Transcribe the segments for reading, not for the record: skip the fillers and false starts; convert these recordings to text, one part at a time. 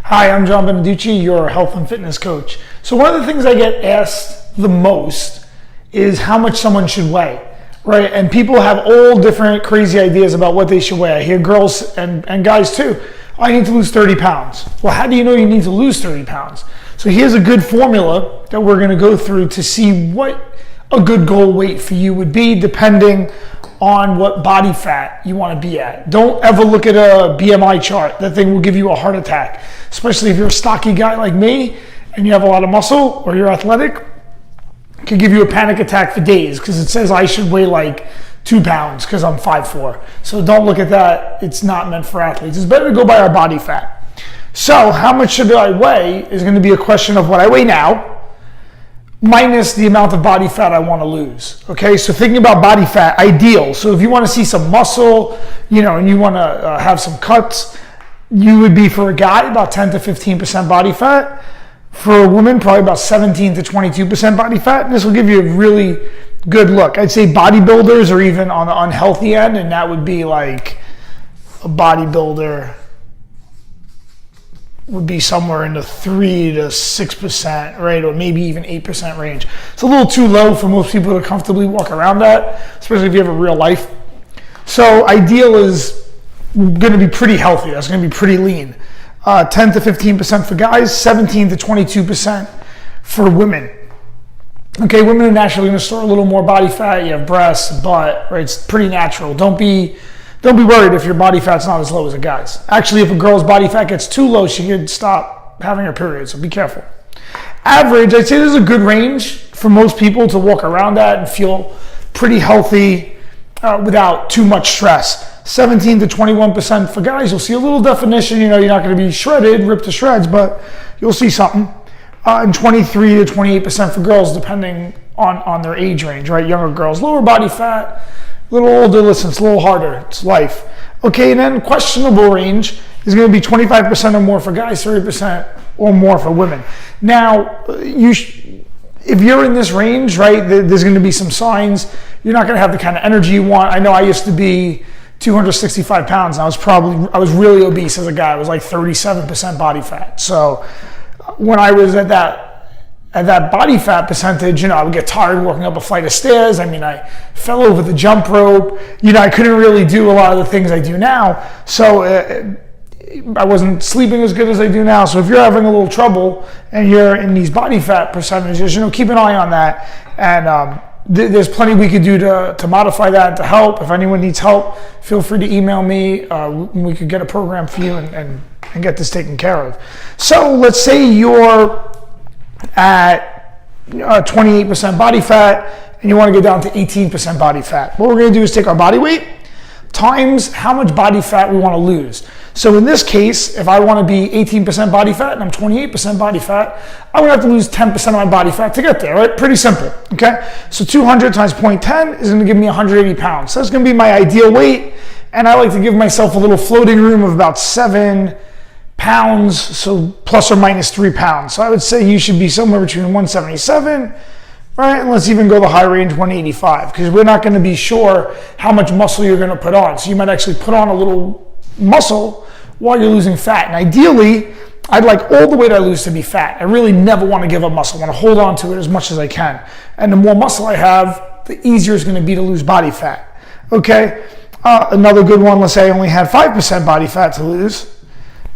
Hi, I'm John Beneducci, your health and fitness coach. So one of the things I get asked the most is how much someone should weigh, right? And people have all different crazy ideas about what they should weigh. I hear girls and guys too, I need to lose 30 pounds. Well, how do you know you need to lose 30 pounds? So here's a good formula that we're gonna go through to see what a good goal weight for you would be depending on what body fat you want to be at. Don't ever look at a BMI chart. That thing will give you a heart attack, especially if you're a stocky guy like me and you have a lot of muscle or you're athletic. It can give you a panic attack for days because it says I should weigh like 2 pounds because I'm 5'4". So don't look at that. It's not meant for athletes. It's better to go by our body fat. So how much should I weigh is going to be a question of what I weigh now minus the amount of body fat I want to lose. Okay, so thinking about body fat, ideal. So if you want to see some muscle, and you want to have some cuts, you would be, for a guy, about 10 to 15% body fat. For a woman, probably about 17 to 22% body fat. And this will give you a really good look. I'd say bodybuilders are even on the unhealthy end, and that would be like a bodybuilder would be somewhere in the 3 to 6%, right? Or maybe even 8% range. It's a little too low for most people to comfortably walk around at, especially if you have a real life. So ideal is going to be pretty healthy. That's going to be pretty lean. 10 to 15% for guys, 17 to 22% for women. Okay, women are naturally going to store a little more body fat. You have breasts, butt, right? It's pretty natural. Don't be worried if your body fat's not as low as a guy's. Actually, if a girl's body fat gets too low, she could stop having her period, so be careful. Average, I'd say there's a good range for most people to walk around at and feel pretty healthy without too much stress. 17 to 21% for guys, you'll see a little definition. You're not going to be shredded, ripped to shreds, but you'll see something. And 23 to 28% for girls, depending on their age range, right? Younger girls, lower body fat. A little older, listen, it's a little harder. It's life. Okay, and then questionable range is going to be 25% or more for guys, 30% or more for women. Now, if you're in this range, right, there's going to be some signs. You're not going to have the kind of energy you want. I know I used to be 265 pounds, and I was really obese as a guy. I was like 37% body fat. So when I was at that body fat percentage, I would get tired walking up a flight of stairs. I fell over the jump rope. I couldn't really do a lot of the things I do now. So I wasn't sleeping as good as I do now. So if you're having a little trouble and you're in these body fat percentages, keep an eye on that. And there's plenty we could do to modify that, to help. If anyone needs help, feel free to email me. We could get a program for you and get this taken care of. So let's say you're at 28% body fat and you want to get down to 18% body fat. What we're going to do is take our body weight times how much body fat we want to lose. So in this case, if I want to be 18% body fat and I'm 28% body fat, I'm going to have to lose 10% of my body fat to get there, right? Pretty simple, okay? So 200 times 0.10 is going to give me 180 pounds. So that's going to be my ideal weight, and I like to give myself a little floating room of about 7 pounds, so plus or minus 3 pounds. So I would say you should be somewhere between 177, right? And let's even go the high range, 185, because we're not going to be sure how much muscle you're going to put on. So you might actually put on a little muscle while you're losing fat. And ideally, I'd like all the weight I lose to be fat. I really never want to give up muscle. I want to hold on to it as much as I can. And the more muscle I have, the easier it's going to be to lose body fat. Okay, another good one, let's say I only had 5% body fat to lose.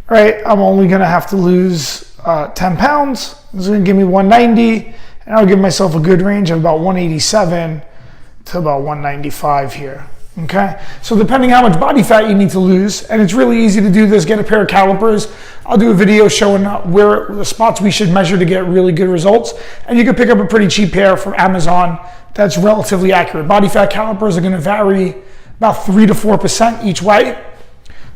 Right, I'm only going to have to lose 10 pounds. It's going to give me 190, and I'll give myself a good range of about 187 to about 195 here. Okay, so depending how much body fat you need to lose, and it's really easy to do this, get a pair of calipers. I'll do a video showing where the spots we should measure to get really good results, and you can pick up a pretty cheap pair from Amazon that's relatively accurate. Body fat calipers are going to vary about 3 to 4% each way.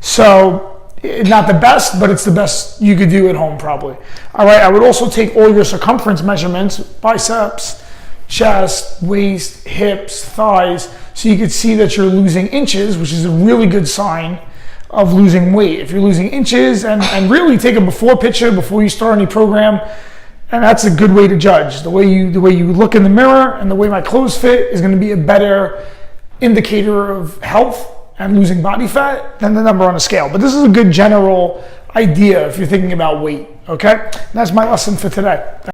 So not the best, but it's the best you could do at home probably. All right, I would also take all your circumference measurements, biceps, chest, waist, hips, thighs, so you could see that you're losing inches, which is a really good sign of losing weight. If you're losing inches, and really take a before picture before you start any program, and that's a good way to judge. The way you look in the mirror and the way my clothes fit is going to be a better indicator of health and losing body fat than the number on a scale. But this is a good general idea if you're thinking about weight. Okay, and that's my lesson for today.